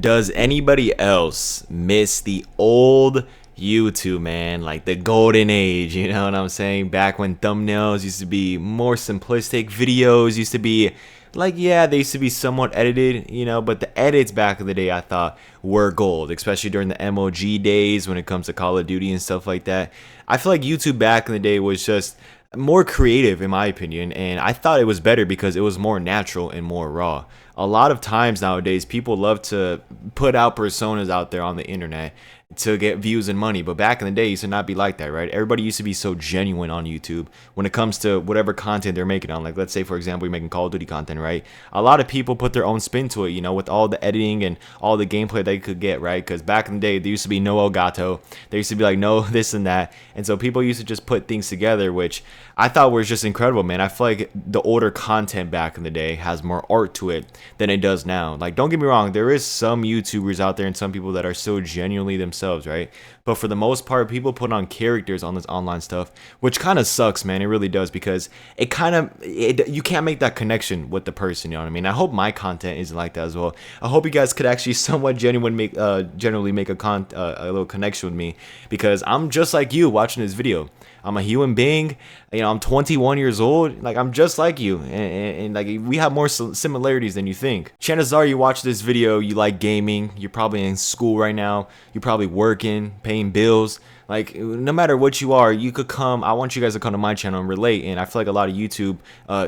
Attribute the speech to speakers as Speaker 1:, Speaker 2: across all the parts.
Speaker 1: Does anybody else miss the old YouTube, man? Like the golden age, you know what I'm saying? Back when thumbnails used to be more simplistic, videos used to be like, yeah, they used to be somewhat edited, you know, but the edits back in the day I thought were gold, especially during the MOG days when it comes to Call of Duty and stuff like that. I feel like YouTube back in the day was just more creative in my opinion, and I thought it was better because it was more natural and more raw. A lot of times nowadays people love to put out personas out there on the internet to get views and money, but back in the day it used to not be like that, right? Everybody used to be so genuine on YouTube when it comes to whatever content they're making on. Like, let's say for example you're making Call of Duty content, right? A lot of people put their own spin to it, you know, with all the editing and all the gameplay they could get, right? Because back in the day there used to be no Elgato, there used to be like no this and that, and so people used to just put things together, which I thought was just incredible, man. I feel like the older content back in the day has more art to it than it does now. Like, don't get me wrong, there is some YouTubers out there and some people that are so genuinely themselves, right? But for the most part, people put on characters on this online stuff, which kind of sucks, man. It really does, because it kind of you can't make that connection with the person. You know what I mean? I hope my content isn't like that as well. I hope you guys could actually somewhat generally make a little connection with me, because I'm just like you watching this video. I'm a human being, you know, I'm 21 years old, like I'm just like you, and like we have more similarities than you think. Chances are you watch this video, you like gaming, you're probably in school right now, you're probably working, paying bills. Like, no matter what you are, you could come. I want you guys to come to my channel and relate. And I feel like a lot of YouTube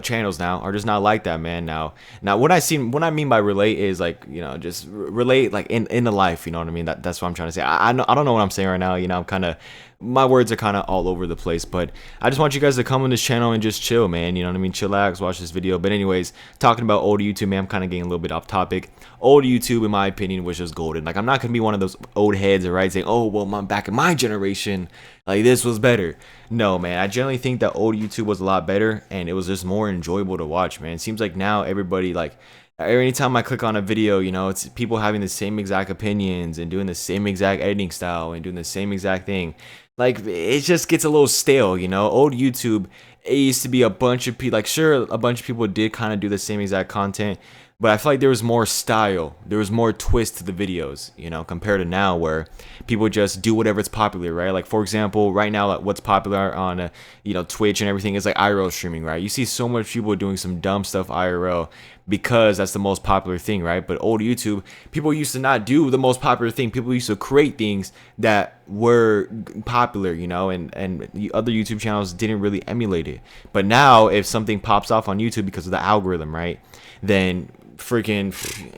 Speaker 1: channels now are just not like that, man. Now what I mean by relate is like, you know, just relate like in the life. You know what I mean? That's what I'm trying to say. I don't know what I'm saying right now. You know, my words are kind of all over the place, but I just want you guys to come on this channel and just chill, man. You know what I mean? Chillax, watch this video. But anyways, talking about old YouTube, man, I'm kind of getting a little bit off topic. Old YouTube, in my opinion, was just golden. Like, I'm not gonna be one of those old heads, right, saying, oh, well, back in my generation, like this was better. No, man, I generally think that old YouTube was a lot better, and it was just more enjoyable to watch, man. It seems like now everybody, like, anytime I click on a video, you know, it's people having the same exact opinions and doing the same exact editing style and doing the same exact thing. Like, it just gets a little stale, you know. Old YouTube, it used to be a bunch of people, like, sure, a bunch of people did kind of do the same exact content, but I feel like there was more style, there was more twist to the videos, you know, compared to now where people just do whatever's popular, right? Like, for example, right now, like, what's popular on you know, Twitch and everything is like IRL streaming, right? You see so much people doing some dumb stuff IRL because that's the most popular thing, right? But old YouTube, people used to not do the most popular thing. People used to create things that were popular, you know, and other YouTube channels didn't really emulate it. But now, if something pops off on YouTube because of the algorithm, right, then freaking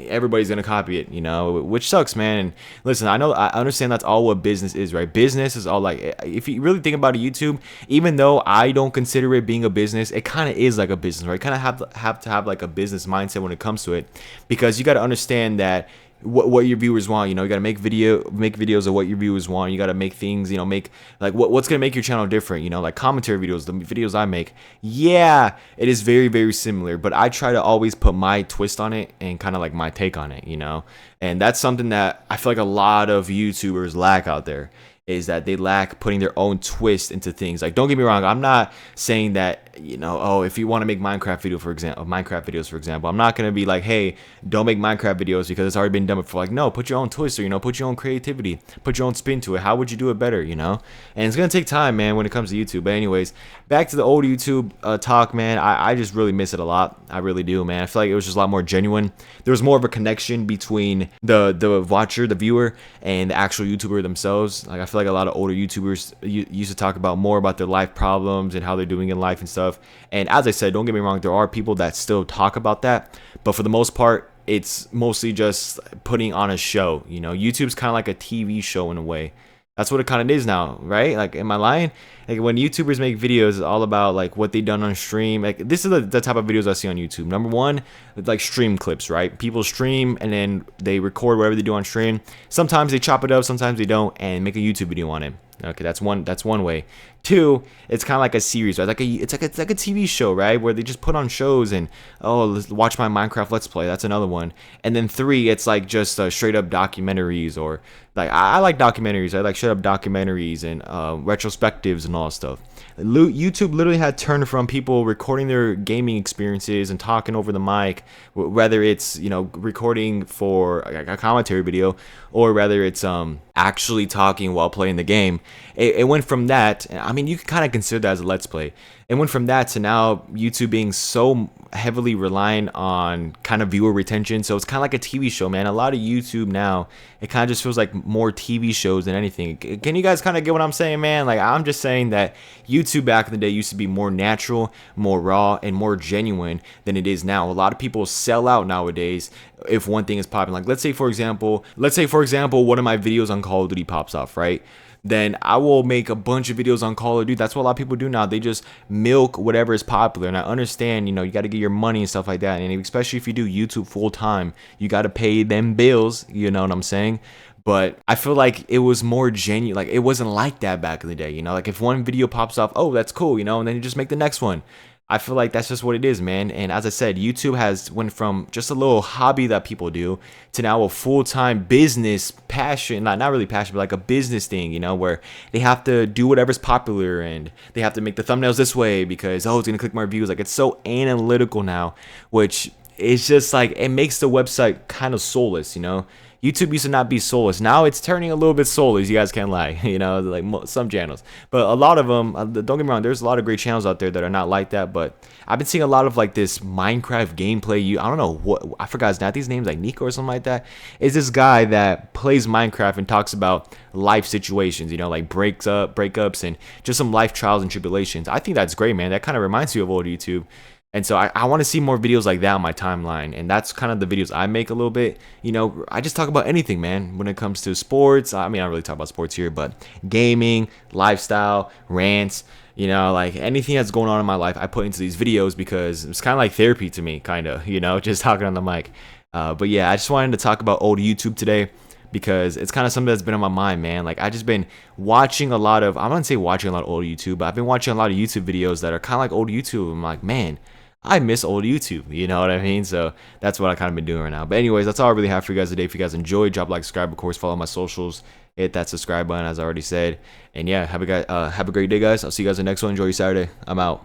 Speaker 1: everybody's gonna copy it, you know, which sucks, man. And listen, I understand that's all what business is, right? Business is all, like, if you really think about it, YouTube, even though I don't consider it being a business, it kind of is like a business, right? Kind of have to have like a business mindset when it comes to it, because you got to understand that what your viewers want. You know, you got to make videos of what your viewers want. You got to make things, you know, make like what's gonna make your channel different, you know, like commentary videos, the videos I make, yeah, it is very, very similar, but I try to always put my twist on it and kind of like my take on it, you know. And that's something that I feel like a lot of YouTubers lack out there, is that they lack putting their own twist into things. Like, don't get me wrong, I'm not saying that, you know, oh, if you want to make Minecraft videos, for example, I'm not going to be like, hey, don't make Minecraft videos because it's already been done before. Like, no, put your own twist, or, you know, put your own creativity, put your own spin to it. How would you do it better, you know? And it's going to take time, man, when it comes to YouTube. But anyways, back to the old YouTube talk, man. I just really miss it a lot. I really do, man. I feel like it was just a lot more genuine. There was more of a connection between the watcher, the viewer, and the actual YouTuber themselves. Like, I feel like a lot of older YouTubers used to talk about more about their life problems and how they're doing in life and stuff. And as I said, don't get me wrong, there are people that still talk about that, but for the most part, it's mostly just putting on a show. You know, YouTube's kind of like a TV show in a way. That's what it kind of is now, right? Like, am I lying? Like, when YouTubers make videos, it's all about like what they done on stream. Like, this is the type of videos I see on YouTube. Number one, like stream clips, right? People stream and then they record whatever they do on stream. Sometimes they chop it up, sometimes they don't, and make a YouTube video on it. Okay, that's one way. Two, it's kind of like a series, right? It's like a TV show, right? Where they just put on shows and oh, let's watch my Minecraft Let's Play. That's another one. And then three, it's like just straight up documentaries or like I like documentaries. I like straight up documentaries and retrospectives and all that stuff. YouTube literally had turned from people recording their gaming experiences and talking over the mic, whether it's recording for a commentary video or whether it's actually talking while playing the game. It went from that. I mean, you can kind of consider that as a let's play. It went from that to now YouTube being so heavily reliant on kind of viewer retention. So it's kind of like a TV show, man. A lot of YouTube now, it kind of just feels like more TV shows than anything. Can you guys kind of get what I'm saying, man? Like, I'm just saying that YouTube back in the day used to be more natural, more raw, and more genuine than it is now. A lot of people sell out nowadays if one thing is popping. Like, let's say for example, one of my videos on Call of Duty pops off, right? Then I will make a bunch of videos on Call of Duty. That's what a lot of people do now. They just milk whatever is popular. And I understand, you got to get your money and stuff like that. And especially if you do YouTube full time, you got to pay them bills. You know what I'm saying? But I feel like it was more genuine. Like, it wasn't like that back in the day. Like if one video pops off, oh, that's cool, and then you just make the next one. I feel like that's just what it is, man. And as I said, YouTube has went from just a little hobby that people do to now a full-time business passion, not really passion, but like a business thing, where they have to do whatever's popular and they have to make the thumbnails this way because, oh, it's going to click more views. Like, it's so analytical now, which is just like, it makes the website kind of soulless, YouTube used to not be soulless. Now it's turning a little bit soulless. You guys can't lie, like some channels. But a lot of them, don't get me wrong, there's a lot of great channels out there that are not like that. But I've been seeing a lot of like this Minecraft gameplay. I don't know what, I forgot his name. I think his name's like Nico or something like that. Is this guy that plays Minecraft and talks about life situations, like breakups and just some life trials and tribulations. I think that's great, man. That kind of reminds me of old YouTube. And so I want to see more videos like that on my timeline. And that's kind of the videos I make a little bit. I just talk about anything, man, when it comes to sports. I mean, I don't really talk about sports here, but gaming, lifestyle, rants, like anything that's going on in my life, I put into these videos because it's kind of like therapy to me, kind of, just talking on the mic. But yeah, I just wanted to talk about old YouTube today because it's kind of something that's been on my mind, man. Like, I just been watching a lot of, I wouldn't say watching a lot of old YouTube, but I've been watching a lot of YouTube videos that are kind of like old YouTube. I'm like, man, I miss old YouTube, you know what I mean? So that's what I kind of been doing right now. But anyways, that's all I really have for you guys today. If you guys enjoyed, drop a like, subscribe, of course, follow my socials, hit that subscribe button as I already said. And yeah, have a great day, guys. I'll see you guys in the next one. Enjoy your Saturday. I'm out.